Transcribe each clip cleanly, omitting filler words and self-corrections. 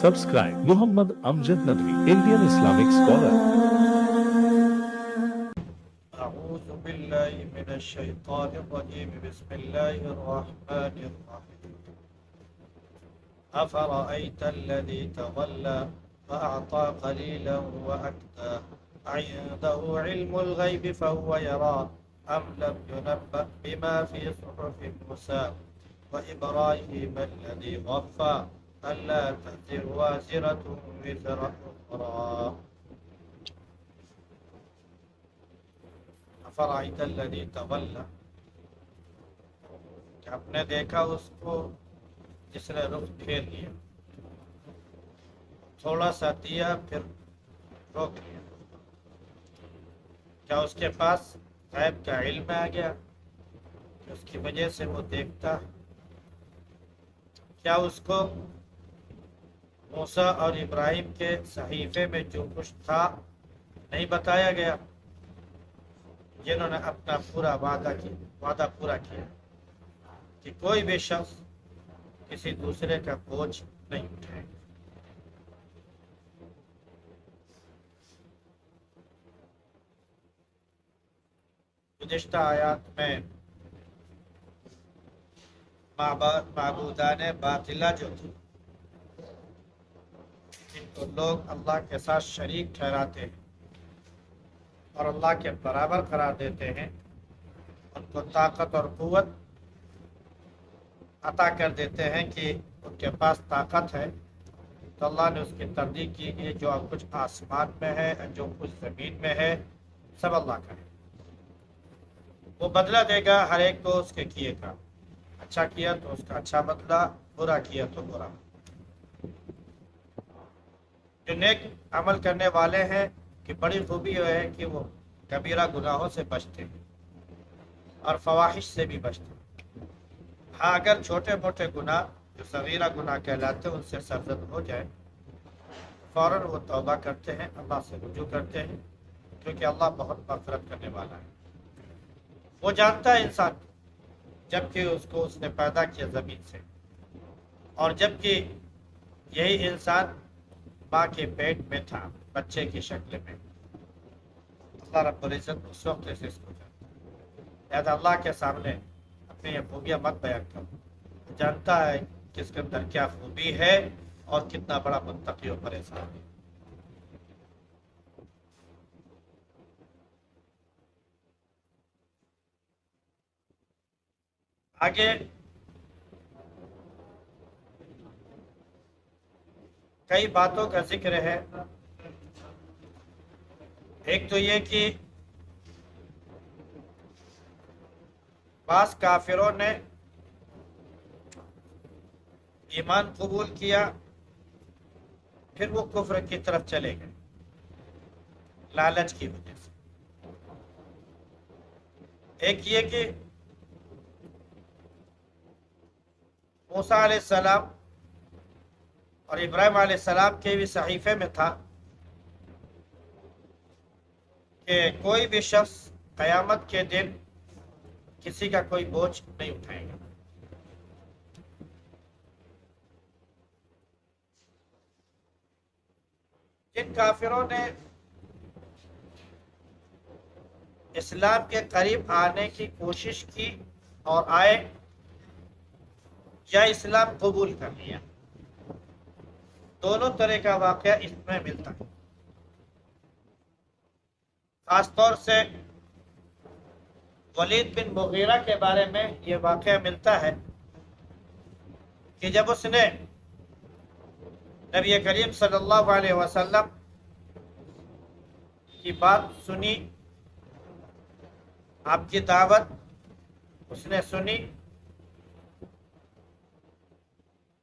Subscribe Muhammad Amjad Nadwi, Indian Islamic scholar. أعوذ بالله من الشيطان الرجيم بسم الله الرحمن الرحيم أفرأيت الذي تولى وأعطى قليلا وأكدى عنده علم الغيب فهو يرى أم لم ينبأ بما في صحف موسى وإبراهيم الذي وفى ألا تزر وازرة وزر أخرى أفرأيت الذي تولى کہ آپ نے دیکھا اس کو جس نے رخ پھیر لیا، تھوڑا سا دیا پھر روک لیا۔ کیا اس کے پاس غیب کا علم آ گیا کہ اس کی وجہ سے وہ دیکھتا؟ کیا اس کو موسیٰ اور ابراہیم کے صحیفے میں جو کچھ تھا نہیں بتایا گیا، جنہوں نے اپنا پورا وعدہ پورا کیا کہ کوئی بھی شخص کسی دوسرے کا بوجھ نہیں اٹھائے گا۔ گزشتہ آیات میں معبودان باطلہ جو تھی، جن کو لوگ اللہ کے ساتھ شریک ٹھہراتے ہیں اور اللہ کے برابر قرار دیتے ہیں، ان کو طاقت اور قوت عطا کر دیتے ہیں کہ ان کے پاس طاقت ہے، تو اللہ نے اس کی تردید کی کہ جو کچھ آسمان میں ہے جو کچھ زمین میں ہے سب اللہ کا ہے، وہ بدلہ دے گا ہر ایک کو اس کے کیے کا، اچھا کیا تو اس کا اچھا بدلہ، برا کیا تو برا۔ جو نیک عمل کرنے والے ہیں کہ بڑی خوبی یہ ہے کہ وہ کبیرہ گناہوں سے بچتے ہیں اور فواحش سے بھی بچتے ہیں۔ ہاں اگر چھوٹے موٹے گناہ جو صغیرہ گناہ کہلاتے ہیں ان سے سرزد ہو جائے، فوراً وہ توبہ کرتے ہیں، اللہ سے رجوع کرتے ہیں، کیونکہ اللہ بہت مغفرت کرنے والا ہے۔ وہ جانتا ہے انسان جبکہ اس نے پیدا کیا زمین سے، اور جبکہ یہی انسان ماں کے پیٹ میں تھا بچے کی شکل میں، اللہ رب العزت اس وقت سے اس کو جانتا ہے۔ لہذا اللہ کے سامنے اپنی یہ خوبیاں مت بیان کرو، وہ جانتا ہے کہ اس کے اندر کیا خوبی ہے اور کتنا بڑا متقی و پریشان ہے۔ آگے کئی باتوں کا ذکر ہے۔ ایک تو یہ کہ بعض کافروں نے ایمان قبول کیا پھر وہ کفر کی طرف چلے گئے لالچ کی وجہ سے۔ ایک یہ کہ موسیٰ علیہ السلام اور ابراہیم علیہ السلام کے بھی صحیفے میں تھا کہ کوئی بھی شخص قیامت کے دن کسی کا کوئی بوجھ نہیں اٹھائے گا۔ جن کافروں نے اسلام کے قریب آنے کی کوشش کی اور آئے یا اسلام قبول کر لیا، دونوں طرح کا واقعہ اس میں ملتا ہے۔ خاص طور سے ولید بن مغیرہ کے بارے میں یہ واقعہ ملتا ہے کہ جب اس نے نبی کریم صلی اللہ علیہ وسلم کی بات سنی، آپ کی دعوت اس نے سنی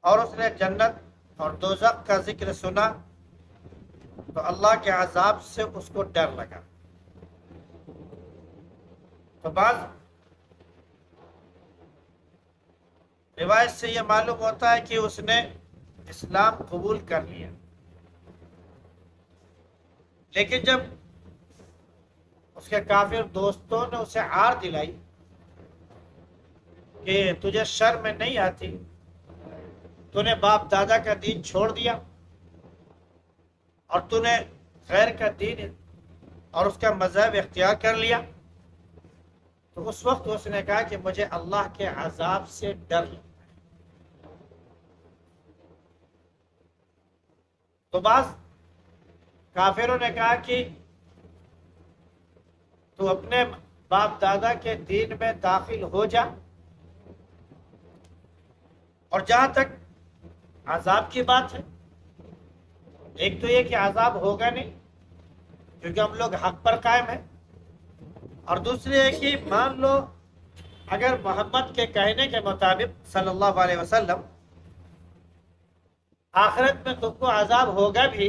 اور اس نے جنت اور دوزخ کا ذکر سنا، تو اللہ کے عذاب سے اس کو ڈر لگا۔ تو بعض روایت سے یہ معلوم ہوتا ہے کہ اس نے اسلام قبول کر لیا، لیکن جب اس کے کافر دوستوں نے اسے عار دلائی کہ تجھے شرم نہیں آتی، تو نے باپ دادا کا دین چھوڑ دیا اور تو نے غیر کا دین اور اس کا مذہب اختیار کر لیا، تو اس وقت اس نے کہا کہ مجھے اللہ کے عذاب سے ڈر لگتا ہے۔ تو بعض کافروں نے کہا کہ تو اپنے باپ دادا کے دین میں داخل ہو جا، اور جہاں تک عذاب کی بات ہے، ایک تو یہ کہ عذاب ہوگا نہیں کیونکہ ہم لوگ حق پر قائم ہیں، اور دوسری ہے کہ مان لو اگر محمد کے کہنے کے مطابق صلی اللہ علیہ وسلم آخرت میں تم کو عذاب ہوگا بھی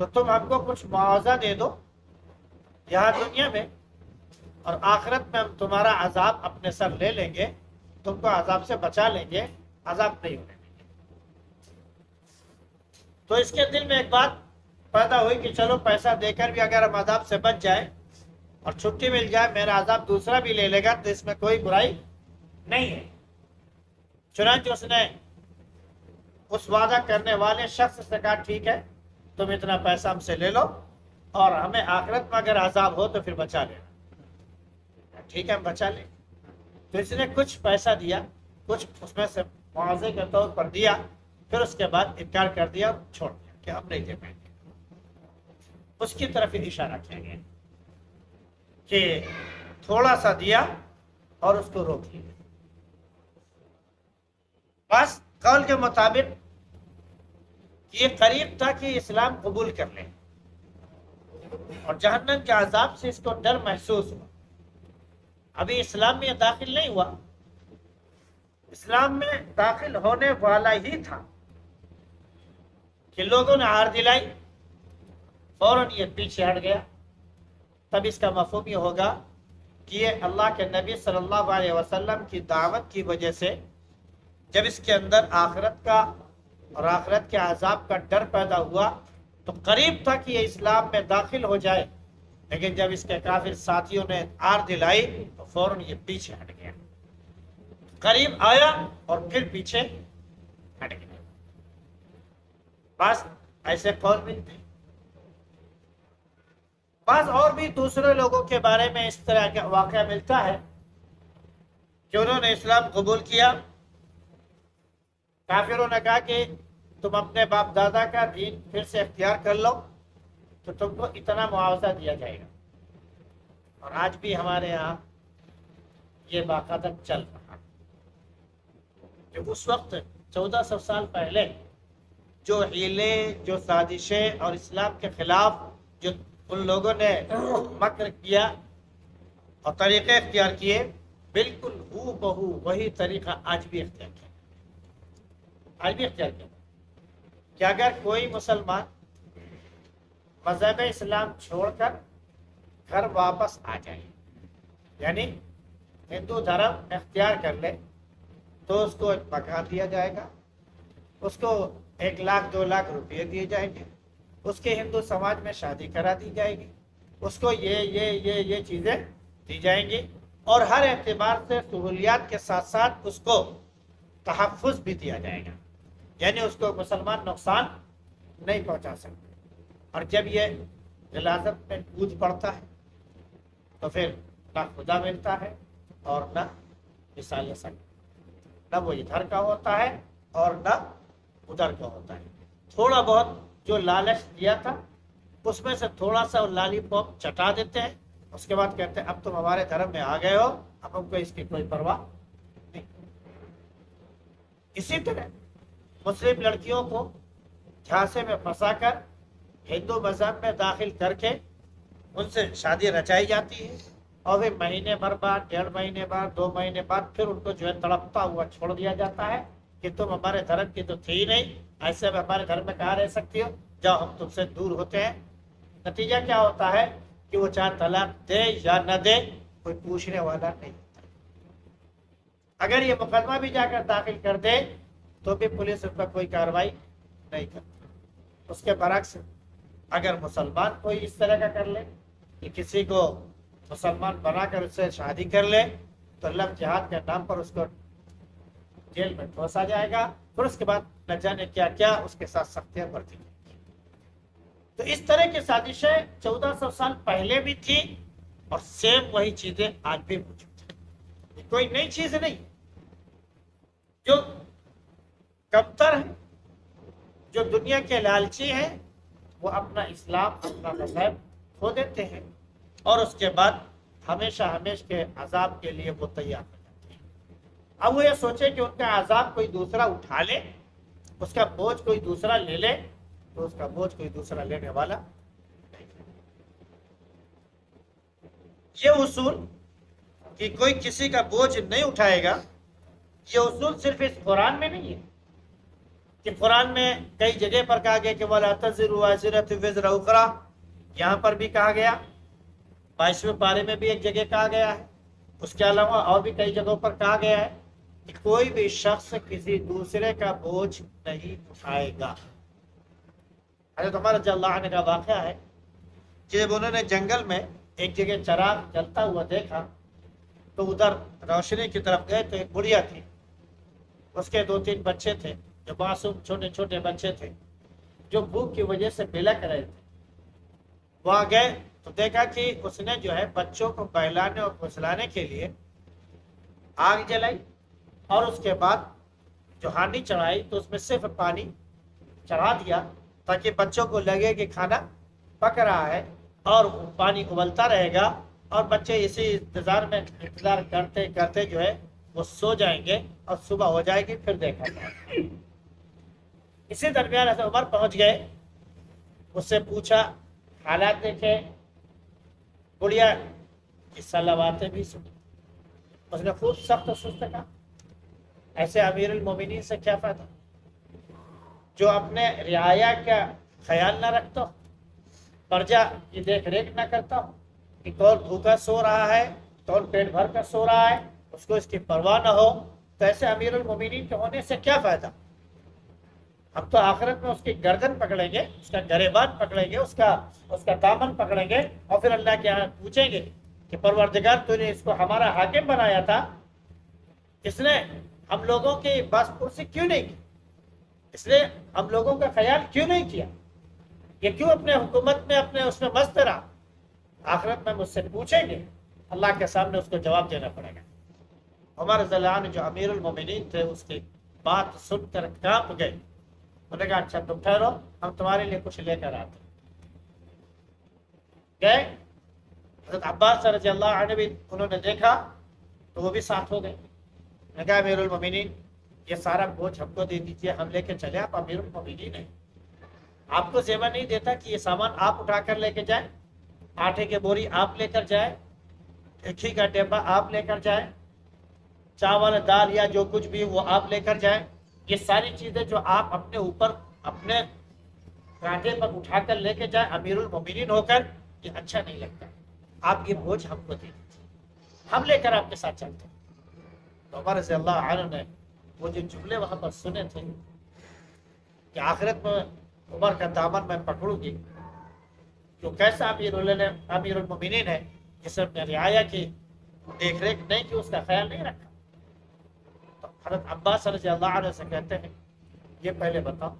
تو تم ہم کو کچھ معاوضہ دے دو یہاں دنیا میں، اور آخرت میں ہم تمہارا عذاب اپنے سر لے لیں گے، تم کو عذاب سے بچا لیں گے، عذاب نہیں ہونے دیں گے۔ تو اس کے دل میں ایک بات پیدا ہوئی کہ چلو پیسہ دے کر بھی اگر ہم عذاب سے بچ جائے اور چھٹی مل جائے، میرا عذاب دوسرا بھی لے لے گا تو اس میں کوئی برائی نہیں ہے۔ چنانچہ اس نے اس وعدہ کرنے والے شخص سے کہا ٹھیک ہے، تم اتنا پیسہ ہم سے لے لو اور ہمیں آخرت میں اگر عذاب ہو تو پھر بچا لینا۔ ٹھیک ہے، ہم بچا لیں۔ تو اس نے کچھ پیسہ دیا، کچھ اس میں سے معاوضے کے طور پر دیا، پھر اس کے بعد انکار کر دیا اور چھوڑ دیا کہ ہم نہیں دے پائیں گے۔ اس کی طرف ہی اشارہ کیا گیا کہ تھوڑا سا دیا اور اس کو روک لیا۔ بس قول کے مطابق یہ قریب تھا کہ اسلام قبول کر لیں، اور جہنم کے عذاب سے اس کو ڈر محسوس ہوا۔ ابھی اسلام میں داخل نہیں ہوا، اسلام میں داخل ہونے والا ہی تھا کہ لوگوں نے ہار دلائی، فوراً یہ پیچھے ہٹ گیا۔ تب اس کا مفہوم یہ ہوگا کہ یہ اللہ کے نبی صلی اللہ علیہ وسلم کی دعوت کی وجہ سے جب اس کے اندر آخرت کا اور آخرت کے عذاب کا ڈر پیدا ہوا تو قریب تھا کہ یہ اسلام میں داخل ہو جائے، لیکن جب اس کے کافر ساتھیوں نے آر دلائی تو فوراً یہ پیچھے ہٹ گیا۔ قریب آیا اور پھر پیچھے ہٹ گیا۔ بس ایسے قول ملتے ہیں۔ بعض اور بھی دوسرے لوگوں کے بارے میں اس طرح کا واقعہ ملتا ہے کہ انہوں نے اسلام قبول کیا، کافروں نے کہا کہ تم اپنے باپ دادا کا دین پھر سے اختیار کر لو تو تم کو اتنا معاوضہ دیا جائے گا، اور آج بھی ہمارے یہاں یہ باقاعدہ چل رہا ہے۔ کہ اس وقت 1400 سال پہلے جو ہیلے، جو سازشیں اور اسلام کے خلاف جو ان لوگوں نے مکر کیا اور طریقے اختیار کیے، بالکل ہو بہو وہی طریقہ آج بھی اختیار کیا، آج بھی اختیار کیا کہ اگر کوئی مسلمان مذہب اسلام چھوڑ کر گھر واپس آ جائے، یعنی ہندو دھرم اختیار کر لے، تو اس کو ایک مکان دیا جائے گا، اس کو 1 لاکھ 2 لاکھ روپئے دیے جائیں گے، اس کے ہندو سماج میں شادی کرا دی جائے گی، اس کو یہ چیزیں دی جائیں گی، اور ہر اعتبار سے سہولیات کے ساتھ ساتھ اس کو تحفظ بھی دیا جائے گا، یعنی اس کو مسلمان نقصان نہیں پہنچا سکتے۔ اور جب یہ غلاظت میں کود پڑتا ہے تو پھر نہ خدا ملتا ہے اور نہ مثال سنگ، نہ وہ ادھر کا ہوتا ہے اور نہ ادھر کا ہوتا ہے۔ تھوڑا بہت جو لالچ دیا تھا اس میں سے تھوڑا سا لالی پاپ چٹا دیتے ہیں، اس کے بعد کہتے ہیں اب تم ہمارے دھرم میں آ گئے ہو، اب ہم کو اس کی کوئی پرواہ نہیں۔ اسی طرح مسلم لڑکیوں کو جھانسے میں پھنسا کر ہندو مذہب میں داخل کر کے ان سے شادی رچائی جاتی ہے، اور پھر مہینے بھر بعد، 1.5 مہینے بعد، 2 مہینے بعد پھر ان کو جو ہے تڑپتا ہوا چھوڑ دیا جاتا ہے کہ تم ہمارے دھرم کی تو تھی ہی نہیں، ایسے میں ہمارے گھر میں کہاں رہ سکتی ہو، جاؤ ہم تم سے دور ہوتے ہیں۔ نتیجہ کیا ہوتا ہے کہ وہ چاہے طلاق دے یا نہ دے، کوئی پوچھنے والا نہیں ہوتا۔ اگر یہ مقدمہ بھی جا کر داخل کر دے تو بھی پولیس اس پر کوئی کارروائی نہیں کرتی۔ اس کے برعکس اگر مسلمان کوئی اس طرح کا کر لے کہ کسی کو مسلمان بنا کر اس سے شادی کر لے تو لفظ جہاد کے نام پر اس کو جیل میں ٹھوسا جائے گا، پھر اس کے بعد نہ جانے کیا کیا اس کے ساتھ سختیاں برتی جائیں گی۔ تو اس طرح کی سازشیں 1400 سال پہلے بھی تھی اور سیم وہی چیزیں آج بھی موجود ہیں، کوئی نئی چیز نہیں۔ جو کمتر ہے، جو دنیا کے لالچی ہیں، وہ اپنا اسلام، اپنا مذہب کھو دیتے ہیں اور اس کے بعد ہمیشہ کے عذاب کے لیے وہ تیار ہو جاتے ہیں۔ اب وہ یہ سوچے کہ ان کا عذاب کوئی دوسرا اٹھا لے، اس کا بوجھ کوئی دوسرا لے لے، تو اس کا بوجھ کوئی دوسرا لینے والا نہیں۔ یہ اصول کہ کوئی کسی کا بوجھ نہیں اٹھائے گا، یہ اصول صرف اس قرآن میں نہیں ہے کہ قرآن میں کئی جگہ پر کہا گیا کہ وَلَا تَزِرُ وَازِرَةٌ وِزْرَ أُخْرَىٰ، یہاں پر بھی کہا گیا، 22ویں پارے میں بھی ایک جگہ کہا گیا ہے، اس کے علاوہ اور بھی کئی جگہوں پر کہا گیا ہے کہ کوئی بھی شخص کسی دوسرے کا بوجھ نہیں اٹھائے گا۔ حضرت عمر رضی اللہ عنہ کا واقعہ ہے، جب انہوں نے جنگل میں ایک جگہ چراغ جلتا ہوا دیکھا تو ادھر روشنی کی طرف گئے تو ایک بڑھیا تھی، اس کے 2-3 بچے تھے جو معصوم چھوٹے چھوٹے بچے تھے جو بھوک کی وجہ سے بلک رہے تھے۔ وہاں گئے تو دیکھا کہ اس نے جو ہے بچوں کو بہلانے اور پھسلانے کے لیے آگ جلائی اور اس کے بعد جو ہانڈی چڑھائی تو اس میں صرف پانی چڑھا دیا تاکہ بچوں کو لگے کہ کھانا پک رہا ہے اور پانی ابلتا رہے گا اور بچے اسی انتظار کرتے کرتے جو ہے وہ سو جائیں گے اور صبح ہو جائے گی، پھر دیکھا جائے۔ اسی درمیان حضرت عمر پہنچ گئے، اس سے پوچھا، حالات دیکھے، بڑھیا کی صلواتیں بھی سنی، اس نے خوب سخت سست کہا، ایسے امیر المومنین سے کیا فائدہ جو اپنے رعایا کا خیال نہ رکھتا ہو، پرجا کی دیکھ ریکھ نہ کرتا ہو کہ کون بھوکا سو رہا ہے، کون پیٹ بھر کر سو رہا ہے، اس کو اس کی پرواہ نہ ہو، تو ایسے امیر المومنین کے ہونے سے کیا فائدہ؟ ہم تو آخرت میں اس کی گردن پکڑیں گے، اس کا گریبان پکڑیں گے، اس کا دامن پکڑیں گے اور پھر اللہ کے یہاں پوچھیں گے کہ پروردگار تو نے اس کو ہمارا حاکم بنایا تھا، اس نے ہم لوگوں کی باس پرسی کیوں نہیں کی، اس نے ہم لوگوں کا خیال کیوں نہیں کیا، یہ کیوں اپنے حکومت میں اپنے اس میں مست رہا؟ آخرت میں مجھ سے پوچھیں گے، اللہ کے سامنے اس کو جواب دینا پڑے گا۔ عمر رضی اللہ عنہ جو امیر المومنین تھے، اس کی بات سن کر کانپ گئے، انہوں نے کہا اچھا تم ٹھہرو، ہم تمہارے لیے کچھ لے کر آتے۔ گئے، حضرت عباس رضی اللہ عنہ بھی انہوں نے دیکھا تو وہ بھی ساتھ ہو گئے، انہوں نے کہا امیر المومنین یہ سارا بوجھ ہم کو دے دیجیے، ہم لے کے چلے، آپ امیر المومنین ہیں، آپ کو زیور نہیں دیتا کہ یہ سامان آپ اٹھا کر لے کے جائیں، آٹے کے بوری آپ لے کر جائیں، گھی کا ڈبہ آپ لے کر جائیں، چاول دال یا جو کچھ بھی وہ آپ لے کر جائیں، یہ ساری چیزیں جو آپ اپنے اوپر اپنے کانٹے پر اٹھا کر لے کے جائیں امیر المومنین ہو کر، یہ اچھا نہیں لگتا، آپ یہ بوجھ ہم کو دے دیجیے، ہم لے کر آپ کے ساتھ چلتے ہیں۔ تو عمر رضی اللہ عنہ نے وہ جو جملے وہاں پر سنے تھے کہ آخرت میں عمر کا دامن میں پکڑوں گی، جو کیسا امیر المومنین ہے جس نے رعایا کی دیکھ ریکھ نہیں کی، اس کا خیال نہیں رکھا۔ تو حضرت عباس رضی اللہ عنہ سے کہتے ہیں یہ پہلے بتاؤ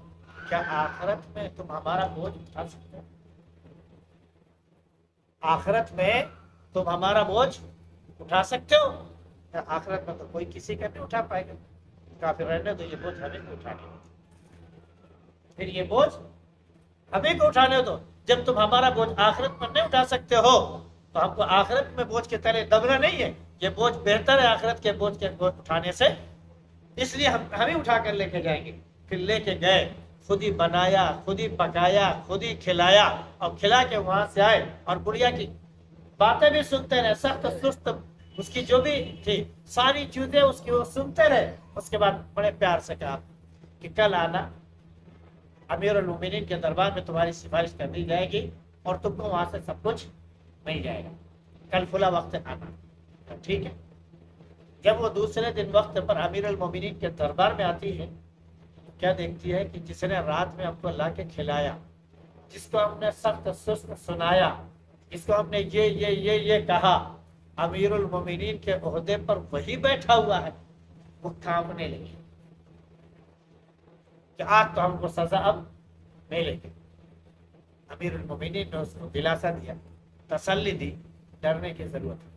کیا آخرت میں تم ہمارا بوجھ اٹھا سکتے ہو؟ آخرت میں تم ہمارا بوجھ اٹھا سکتے ہو؟ آخرت میں تو کوئی کسی کا نہیں اٹھا پائے گا، کافر رہنے تو یہ بوجھ ہمیں کو اٹھانے دو، پھر یہ بوجھ ہمیں کو اٹھانے دو۔ جب تم ہمارا بوجھ آخرت میں نہیں اٹھا سکتے ہو تو ہم کو آخرت میں بوجھ کے تلے دبنا نہیں ہے، یہ بوجھ بہتر ہے آخرت کے بوجھ کے اٹھانے سے، اس لیے ہم ہی اٹھا کر لے کے جائیں گے۔ پھر لے کے گئے، خود ہی بنایا، خود ہی پکایا، خود ہی کھلایا اور کھلا کے وہاں سے آئے اور بڑھیا کی باتیں بھی سنتے رہے، سخت سست اس کی جو بھی تھی ساری چیزیں اس کی وہ سنتے رہے۔ اس کے بعد بڑے پیار سے کہا کہ کل آنا، امیر المومنین کے دربار میں تمہاری سفارش کر دی جائے گی اور تم کو وہاں سے سب کچھ مل جائے گا، کل فلاں وقت آنا، ٹھیک ہے۔ جب وہ دوسرے دن وقت پر امیر المومنین کے دربار میں آتی ہے، کیا دیکھتی ہے کہ جس نے رات میں ہم کو لا کے کھلایا، جس کو ہم نے سخت سست سنایا، جس کو ہم نے یہ کہا، امیر المومنین کے عہدے پر وہی بیٹھا ہوا ہے۔ وہ کانپنے لگی کہ آج تو ہم کو سزا اب ملے گی۔ امیر المومنین نے اس کو دلاسا دیا، تسلی دی، ڈرنے کی ضرورت ہے،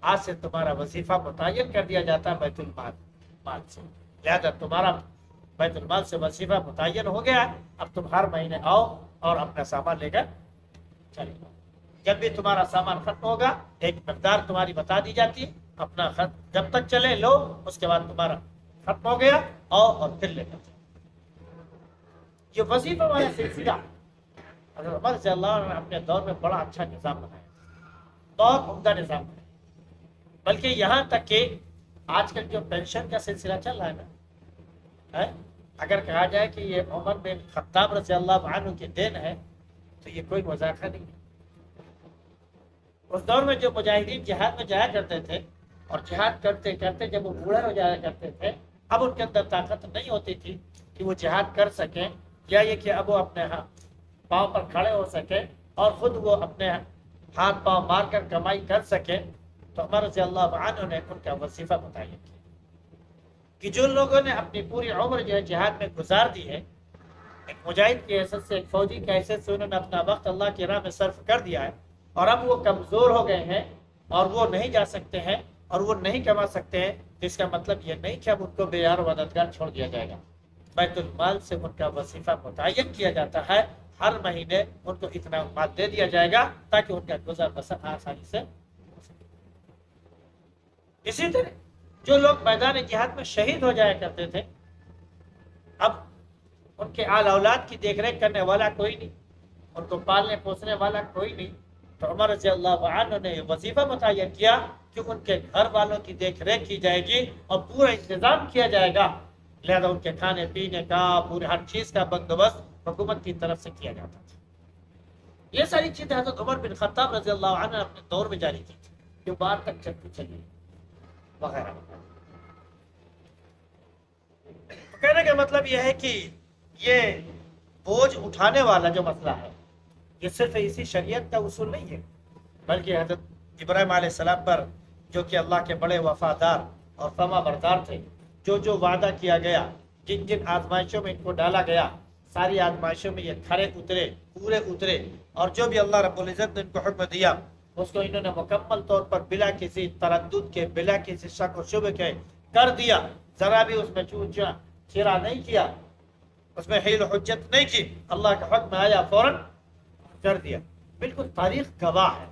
آج سے تمہارا وظیفہ متعین کر دیا جاتا ہے بیت المال سے، لہذا تمہارا بیت المال سے وظیفہ متعین ہو گیا ہے، اب تم ہر مہینے آؤ اور اپنا سامان لے کر چلے جاؤ، جب بھی تمہارا سامان ختم ہوگا ایک مقدار تمہاری بتا دی جاتی ہے، اپنا خط جب تک چلے لو، اس کے بعد تمہارا ختم ہو گیا آؤ اور پھر لے کر جاؤ۔ یہ وظیفہ والا سلسلہ حضرت عمر رضی اللہ عنہ نے اپنے دور میں بڑا اچھا نظام بنایا، بہت عمدہ نظام بنایا، بلکہ یہاں تک کہ آج کل جو پینشن کا سلسلہ چل رہا ہے نا، اگر کہا جائے کہ یہ عمر بن خطاب رضی اللہ عنہ کی دین ہے تو یہ کوئی مذاکرہ نہیں ہے۔ اس دور میں جو مجاہدین جہاد میں جایا کرتے تھے اور جہاد کرتے کرتے جب وہ بوڑھے ہو جایا کرتے تھے، اب ان کے اندر طاقت نہیں ہوتی تھی کہ وہ جہاد کر سکیں، یا یہ کہ اب وہ اپنے پاؤں پر کھڑے ہو سکے اور خود وہ اپنے ہاتھ پاؤں مار کر کمائی کر سکے، تو عمر رضی اللہ عنہ نے ان کا وظیفہ متعین کیا کہ جو لوگوں نے اپنی پوری عمر جو ہے جہاد میں گزار دی ہے، ایک مجاہد کی حیثیت سے، ایک فوجی کی حیثیت سے انہوں نے اپنا وقت اللہ کی راہ میں صرف کر دیا ہے، اور اب وہ کمزور ہو گئے ہیں اور وہ نہیں جا سکتے ہیں اور وہ نہیں کما سکتے ہیں، تو اس کا مطلب یہ نہیں کہ اب ان کو بے یار و مددگار چھوڑ دیا جائے گا، بیت المال سے ان کا وظیفہ متعین کیا جاتا ہے، ہر مہینے ان کو اتنا مال دے دیا جائے گا تاکہ ان کا گزر بسر آسانی سے ہو سکے۔ اسی طرح جو لوگ میدان جہاد میں شہید ہو جایا کرتے تھے، اب ان کے آل اولاد کی دیکھ ریکھ کرنے والا کوئی نہیں، ان کو پالنے پوسنے والا کوئی نہیں، تو عمر رضی اللہ عنہ نے یہ وظیفہ متعین کیا کہ ان کے گھر والوں کی دیکھ ریکھ کی جائے گی اور پورا انتظام کیا جائے گا، لہذا ان کے کھانے پینے کا پورے ہر چیز کا بندوبست حکومت کی طرف سے کیا جاتا تھا۔ یہ ساری چیزیں حضرت عمر بن خطاب رضی اللہ عنہ نے اپنے دور میں جاری کی تھی، جو بعد تک چلتی چلی وغیرہ۔ کہنے کا مطلب یہ ہے کہ یہ بوجھ اٹھانے والا جو مسئلہ ہے، یہ صرف اسی شریعت کا اصول نہیں ہے، بلکہ حضرت ابراہیم علیہ السلام پر، جو کہ اللہ کے بڑے وفادار اور فرما بردار تھے، جو وعدہ کیا گیا، جن جن آزمائشوں میں ان کو ڈالا گیا، ساری آزمائشوں میں یہ کھڑے اترے، پورے اترے، اور جو بھی اللہ رب العزت نے ان کو حکم دیا اس کو انہوں نے مکمل طور پر بلا کسی تردد کے، بلا کسی شک و شبہ کے کر دیا، ذرا بھی اس میں چونچا چرا نہیں کیا، اس میں حیل و حجت نہیں کی، اللہ کا حکم آیا فوراً کر دیا۔ بالکل تاریخ گواہ ہے،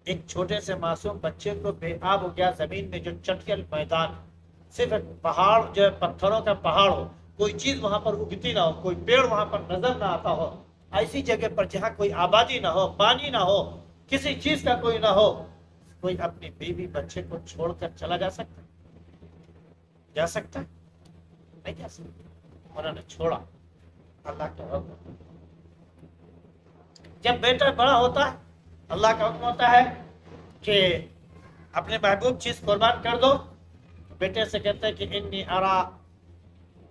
ایک چھوٹے سے معصوم بچے کو بے آب ہو گیا زمین میں، جو چٹیل میدان، صرف ایک پہاڑ جو ہے پتھروں کا پہاڑ ہو، کوئی چیز وہاں پر اگتی نہ ہو، کوئی پیڑ وہاں پر نظر نہ آتا ہو، ایسی جگہ پر جہاں کوئی آبادی نہ ہو، پانی نہ ہو، کسی چیز کا کوئی نہ ہو، کوئی اپنی بیوی بچے کو چھوڑ کر چلا جا سکتا ہے؟ جا سکتا ہے؟ نہیں جا سکتا۔ انہوں نے چھوڑا، اللہ کا حکم۔ جب بیٹا بڑا ہوتا ہے، اللہ کا حکم ہوتا ہے کہ اپنے محبوب چیز قربان کر دو، بیٹے سے کہتے ہیں کہ انی ارا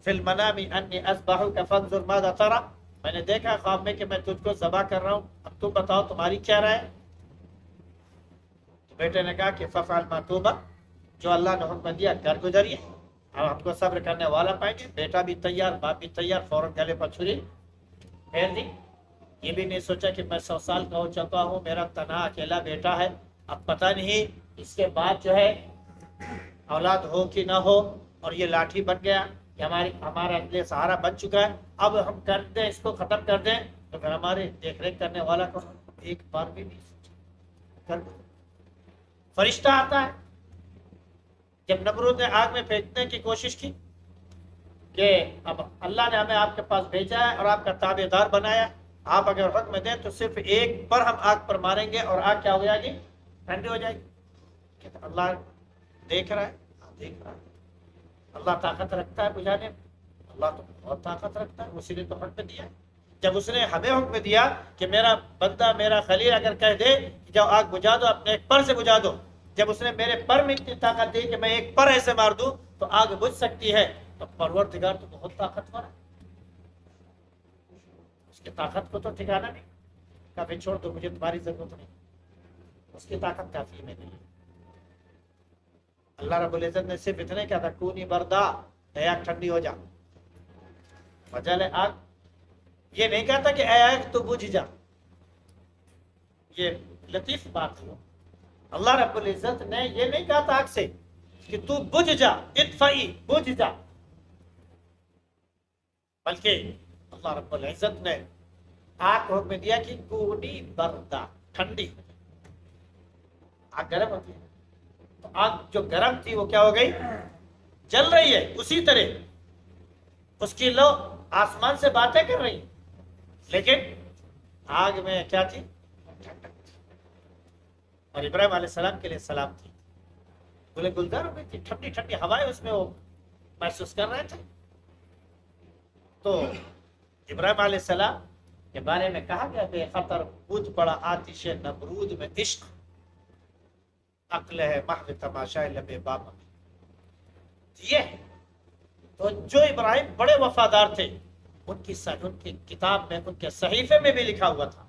فی المنام انی اذبحک فانظر ماذا ترى، میں نے دیکھا خواب میں کہ میں تجھ کو ذبح کر رہا ہوں، اب تم بتاؤ تمہاری کیا رائے؟ بیٹے نے کہا کہ ففعل ما تؤمر، جو اللہ نے حکم دیا کر گزریے، اب ہم کو صبر کرنے والا پائیں گے۔ بیٹا بھی تیار، باپ بھی تیار، فوراً گلے پر چھری پھیر دی۔ یہ بھی نہیں سوچا کہ میں 100 سال کا ہو چکا ہوں، میرا تنہا اکیلا بیٹا ہے، اب پتہ نہیں اس کے بعد جو ہے اولاد ہو کہ نہ ہو، اور یہ لاٹھی بن گیا، یہ ہمارا لیے سہارا بن چکا ہے، اب ہم کر دیں اس کو، ختم کر دیں، تو پھر ہمارے دیکھ ریکھ کرنے والا کو ایک بار بھی نہیں سوچا کر دیں۔ فرشتہ آتا ہے، جب نمرود نے آگ میں پھینکنے کی کوشش کی کہ اب اللہ نے ہمیں آپ کے پاس بھیجا ہے اور آپ کا تابع دار بنایا، آپ اگر حکم دیں تو صرف ایک پر ہم آگ پر ماریں گے اور آگ کیا ہو جائے گی؟ ٹھنڈی ہو جائے گی۔ کہتے اللہ دیکھ رہا ہے، دیکھ رہا ہے، اللہ طاقت رکھتا ہے بجھانے میں، اللہ تو بہت طاقت رکھتا ہے، اسی نے تو حکم دیا۔ جب اس نے ہمیں حکم دیا کہ میرا بندہ، میرا خلیل اگر کہہ دے کہ جاؤ آگ بجھا دو، اپنے ایک پر سے بجھا دو، جب اس نے میرے پر میں اتنی طاقت دی کہ میں ایک پر ایسے مار دوں تو آگ بجھ سکتی ہے، تو پروردگار تو بہت طاقتور ہے، اس کی طاقت کو تو ٹھکانا نہیں، کافی چھوڑ دو، مجھے تمہاری ضرورت نہیں، اس کی طاقت کافی میں نہیں ہے۔ اللہ رب العزت نے صرف اتنے کہا تھا کونی بردا، اے آگ ٹھنڈی ہو جا، وجہ لے آگ یہ نہیں کہتا کہ اے آگ تو بجھ جا، یہ لطیف بات ہے. اللہ رب العزت نے یہ نہیں کہا تھا آگ سے کہ تو بجھ جا، اطفئی، بجھ جا، بلکہ اللہ رب العزت نے آگ کو حکم دیا کہ کونی بردا، ٹھنڈی. آگ گرم ہوتی ہے تو آگ جو گرم تھی وہ کیا ہو گئی؟ جل رہی ہے. اسی طرح اس کی لو آسمان سے باتیں کر رہی، لیکن آگ میں کیا تھی؟ ٹھنڈک تھی. اور ابراہیم علیہ السلام کے لیے سلام تھی، گلے گلزار ہو گئی تھی، ٹھنڈی ٹھنڈی ہوائیں اس میں وہ محسوس کر رہے تھے. تو ابراہیم علیہ السلام کے بارے میں کہا گیا بے خطر بجھ پڑا آتش نمرود میں عشق، عقل ہے محو تماشا لب باب میں. یہ ہے. تو جو ابراہیم بڑے وفادار تھے، ان کی کتاب میں، ان کے صحیفے میں بھی لکھا ہوا تھا.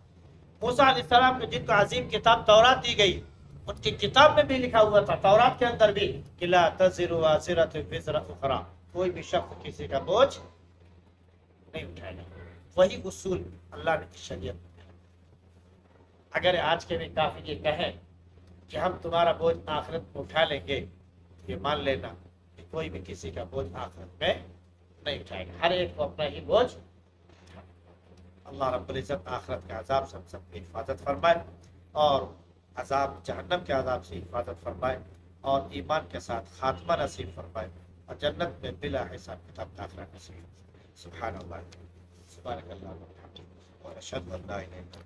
موسیٰ علیہ السلام کو جن کو عظیم کتاب تورات دی گئی، ان کی کتاب میں بھی لکھا ہوا تھا، تورات کے اندر بھی، کہ لا تزر وازرۃ وزر اخری، کوئی بھی شخص کسی کا بوجھ نہیں اٹھائے گا. وہی اصول اللہ نے شریعت میں دیا. اگر آج کے بھی کافر یہ کہیں کہ ہم تمہارا بوجھ آخرت میں اٹھا لیں گے، یہ مان لینا کہ کوئی بھی کسی کا بوجھ آخرت میں نہیں اٹھائے گا. ہر ایک کو اپنا ہی بوجھ. اللہ رب العزت آخرت کے عذاب سے ہم سب کی حفاظت فرمائے، اور عذاب جہنم کے عذاب سے حفاظت فرمائے، اور ایمان کے ساتھ خاتمہ نصیب فرمائے، اور جنت میں بلا حساب کتاب داخلہ نصیب. سبحان اللہ، سبحانک اللہم و بحمدک، اور اشہد ان لا الہ الا انت